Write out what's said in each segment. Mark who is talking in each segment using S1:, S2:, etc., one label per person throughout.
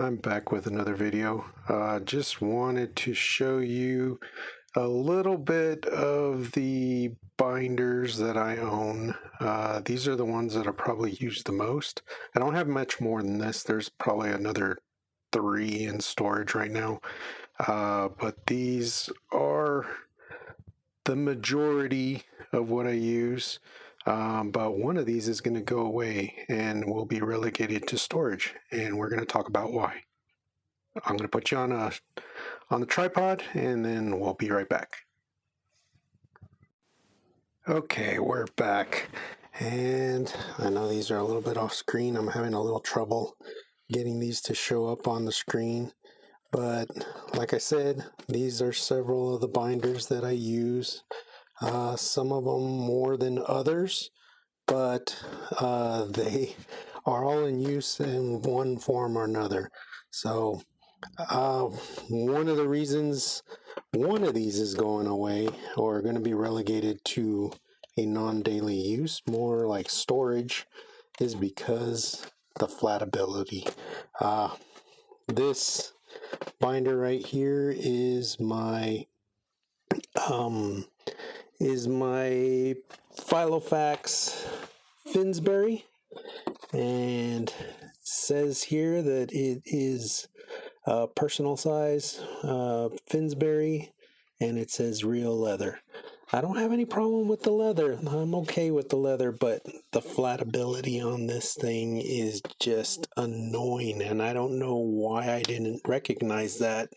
S1: I'm back with another video. Just wanted to show you a little bit of the binders that I own. These are the ones that are probably used the most. I don't have much more than this. There's probably another 3 in storage right now. But these are the majority of what I use. But one of these is going to go away and will be relegated to storage, and we're going to talk about why. I'm going to put you on the tripod, and then we'll be right back. Okay, we're back, and I know these are a little bit off screen. I'm having a little trouble getting these to show up on the screen, but like I said, these are several of the binders that I use. Some of them more than others, but they are all in use in one form or another. So one of the reasons one of these is going away or going to be relegated to a non-daily use, more like storage, is because the flatability. This binder right here is my Filofax Finsbury, and it says here that it is personal size Finsbury, and it says real leather. I don't have any problem with the leather. I'm okay with the leather, but the flatability on this thing is just annoying, and I don't know why I didn't recognize that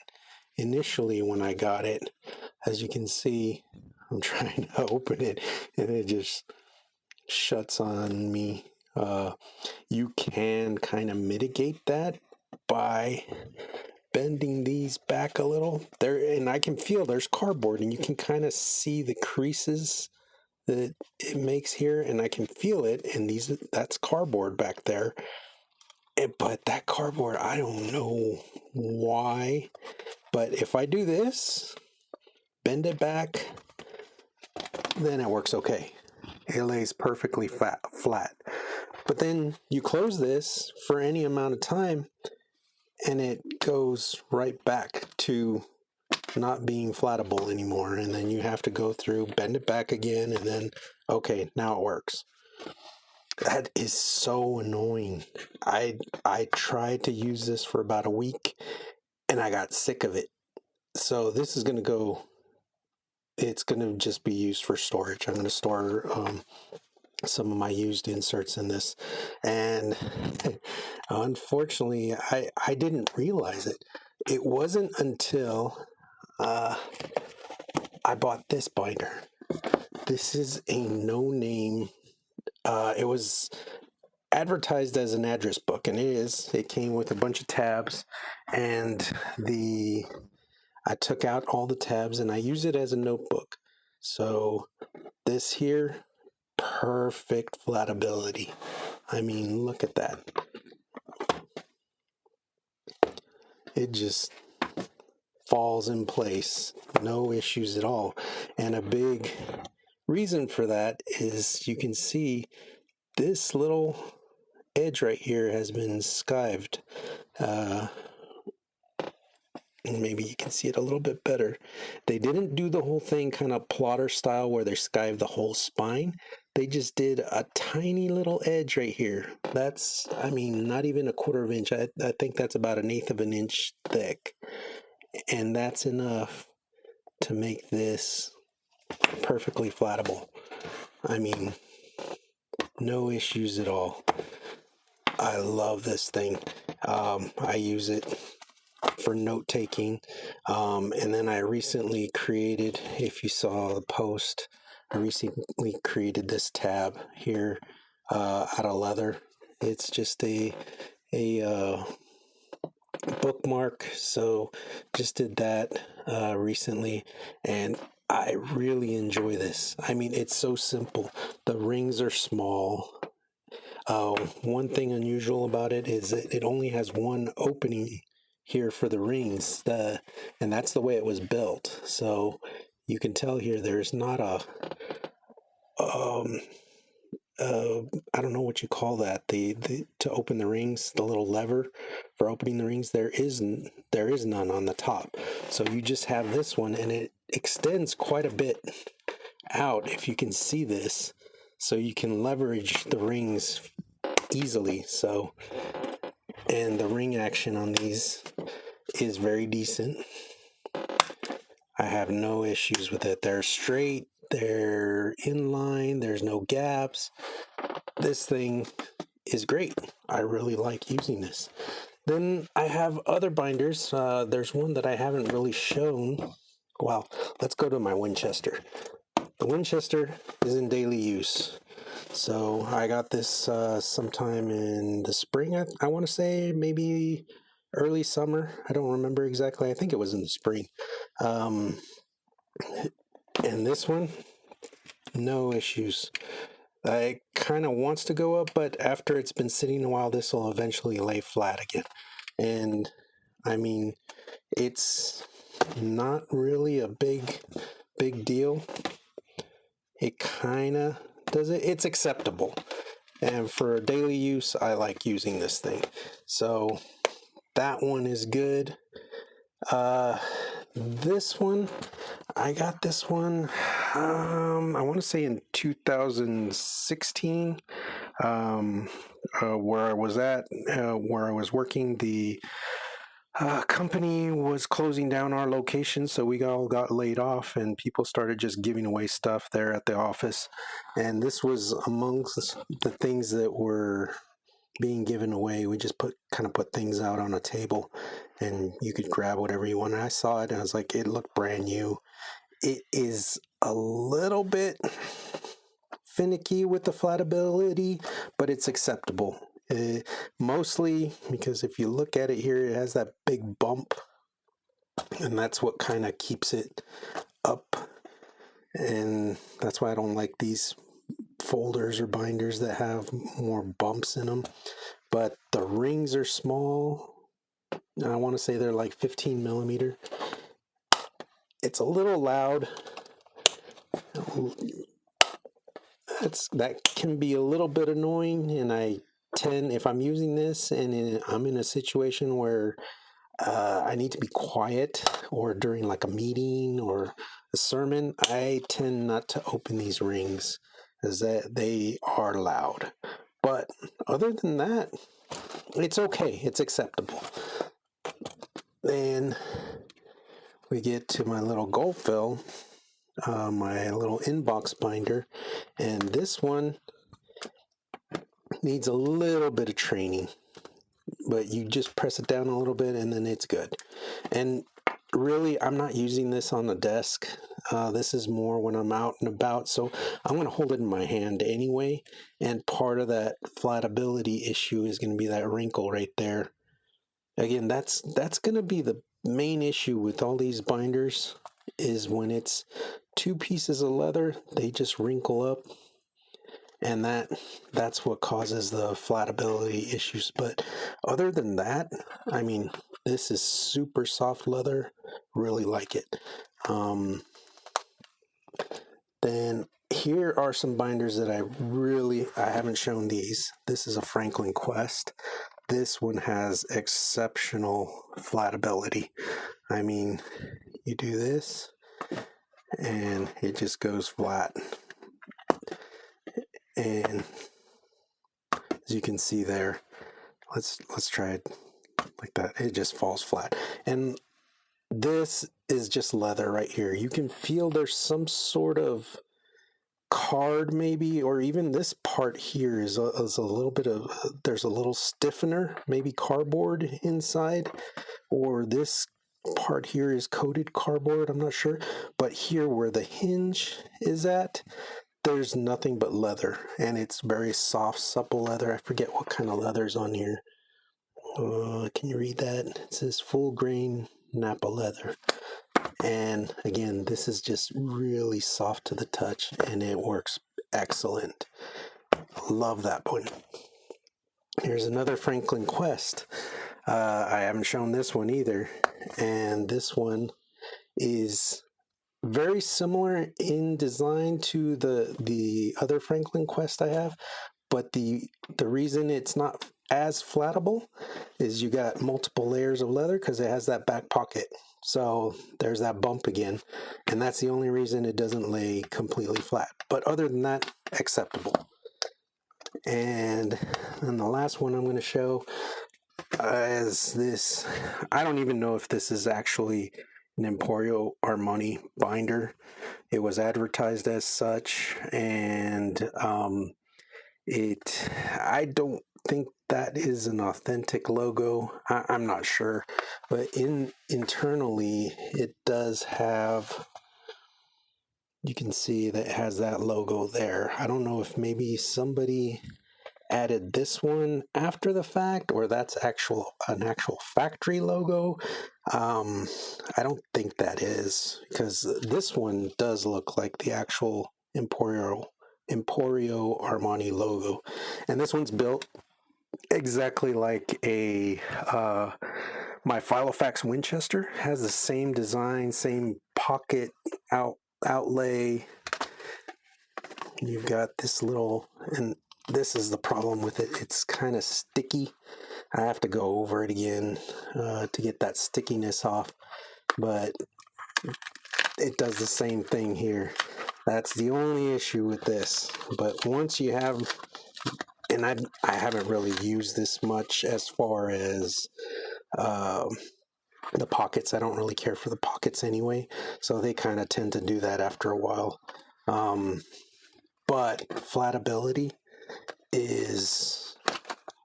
S1: initially when I got it. As you can see, I'm trying to open it and it just shuts on me. You can kind of mitigate that by bending these back a little there, and I can feel there's cardboard, and you can kind of see the creases that it makes here, and I can feel it, and that's cardboard back there. But that cardboard, I don't know why, but if I do this, bend it back, then it works okay. It lays perfectly flat. But then you close this for any amount of time, and it goes right back to not being flattable anymore. And then you have to go through, bend it back again, and then, okay, now it works. That is so annoying. I tried to use this for about a week, and I got sick of it. So this is going to go, it's going to just be used for storage. I'm going to store some of my used inserts in this, and unfortunately I didn't realize it. It wasn't until I bought this binder. This is a no-name, it was advertised as an address book, and it came with a bunch of tabs, and I took out all the tabs and I use it as a notebook. So this here, perfect flatability. I mean, look at that. It just falls in place, no issues at all. And a big reason for that is you can see this little edge right here has been skived. And maybe you can see it a little bit better. They didn't do the whole thing kind of plotter style where they skived the whole spine. They just did a tiny little edge right here. That's, I mean, not even a 1/4 inch. I think that's about 1/8 of an inch thick. And that's enough to make this perfectly flattable. I mean, no issues at all. I love this thing. I use it for note-taking, and then I recently created, if you saw the post, I recently created this tab here out of leather. It's just a bookmark, so just did that recently, and I really enjoy this. I mean, it's so simple. The rings are small. One thing unusual about it is that it only has one opening here for the rings, and that's the way it was built. So you can tell here there's not a I don't know what you call that. The to open the rings, the little lever for opening the rings. There is none on the top. So you just have this one, and it extends quite a bit out. If you can see this, so you can leverage the rings easily. So, and the ring action on these is very decent. I have no issues with it. They're straight. They're in line. There's no gaps. This thing is great. I really like using this. Then I have other binders. There's one that I haven't really shown. Well, let's go to my Winchester. The Winchester is in daily use. So I got this sometime in the spring, I want to say, maybe early summer. I don't remember exactly. I think it was in the spring. And this one, no issues. It kind of wants to go up, but after it's been sitting a while, this will eventually lay flat again. And I mean, it's not really a big deal. It kind of does it. It's acceptable. And for daily use, I like using this thing. So that one is good. This one, I got this one, I want to say in 2016, where I was at, where I was working, the company was closing down our location, so we all got laid off, and people started just giving away stuff there at the office. And this was amongst the things that were being given away. We just put things out on a table, and you could grab whatever you want. And I saw it, and I was like, it looked brand new. It is a little bit finicky with the flatability, but it's acceptable. Mostly because if you look at it here, it has that big bump, and that's what kind of keeps it up. And that's why I don't like these folders or binders that have more bumps in them. But the rings are small. I want to say they're like 15 millimeter. It's a little loud. That can be a little bit annoying, and I tend, if I'm using this and I'm in a situation where I need to be quiet, or during like a meeting or a sermon, I tend not to open these rings, as that they are loud. But other than that, it's okay. It's acceptable. Then we get to my little Gold Fill, my little inbox binder, and this one needs a little bit of training, but you just press it down a little bit and then it's good. And really, I'm not using this on the desk. This is more when I'm out and about, so I'm going to hold it in my hand anyway, and part of that flatability issue is going to be that wrinkle right there. Again, that's going to be the main issue with all these binders, is when it's two pieces of leather, they just wrinkle up, and that's what causes the flatability issues. But other than that, I mean, this is super soft leather. Really like it. Then here are some binders that I haven't shown these. This is a Franklin Quest. This one has exceptional flatability. I mean, you do this and it just goes flat. And as you can see there, let's try it like that. It just falls flat. And this is just leather right here. You can feel there's some sort of card maybe, or even this part here is a little bit of, there's a little stiffener, maybe cardboard inside, or this part here is coated cardboard, I'm not sure. But here where the hinge is at, there's nothing but leather, and it's very soft, supple leather. I forget what kind of leather's on here. Can you read that? It says full grain Napa leather. And again, this is just really soft to the touch, and it works excellent. Love that one. Here's another Franklin Quest. I haven't shown this one either, and this one is very similar in design to the other Franklin Quest I have, but the reason it's not as flattable is you got multiple layers of leather because it has that back pocket. So there's that bump again, and that's the only reason it doesn't lay completely flat. But other than that, acceptable. And then the last one I'm going to show is this. I don't even know if this is actually an Emporio Armani binder. It was advertised as such, and I don't think that is an authentic logo. I'm not sure, but internally it does have, you can see that it has that logo there. I don't know if maybe somebody added this one after the fact, or that's an actual factory logo. I don't think that is, because this one does look like the actual Emporio Armani logo, and this one's built exactly like my Filofax Winchester. Has the same design, same pocket outlay. You've got this little, and this is the problem with it, it's kind of sticky. I have to go over it again to get that stickiness off, but it does the same thing here. That's the only issue with this. But once you have, and I haven't really used this much as far as the pockets. I don't really care for the pockets anyway, so they kind of tend to do that after a while. But flatability is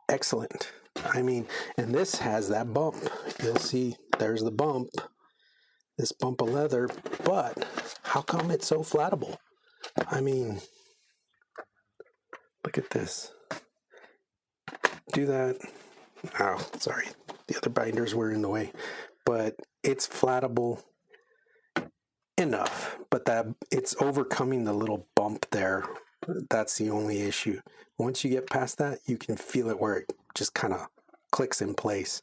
S1: excellent. I mean, and this has that bump. You'll see there's the bump, this bump of leather, but how come it's so flattable? I mean, look at this. Do that. Oh, sorry. The other binders were in the way, but it's flattable enough, but that it's overcoming the little bump there. That's the only issue. Once you get past that, you can feel it where it just kind of clicks in place.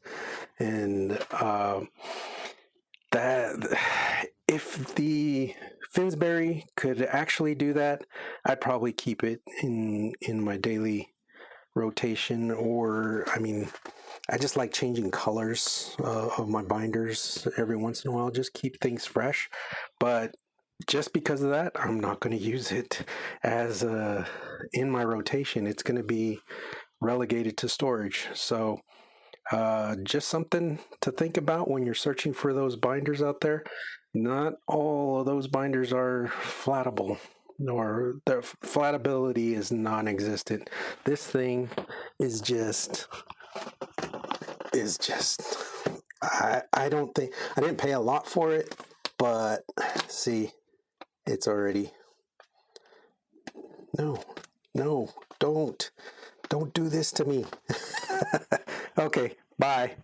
S1: And that, if the Finsbury could actually do that, I'd probably keep it in my daily rotation. Or, I mean, I just like changing colors of my binders every once in a while, just keep things fresh. But just because of that, I'm not going to use it as in my rotation. It's going to be relegated to storage. So just something to think about when you're searching for those binders out there. Not all of those binders are flattable, or their flattability is non-existent. This thing is just I don't think, I didn't pay a lot for it, but see, it's already, no, don't do this to me. Okay, bye.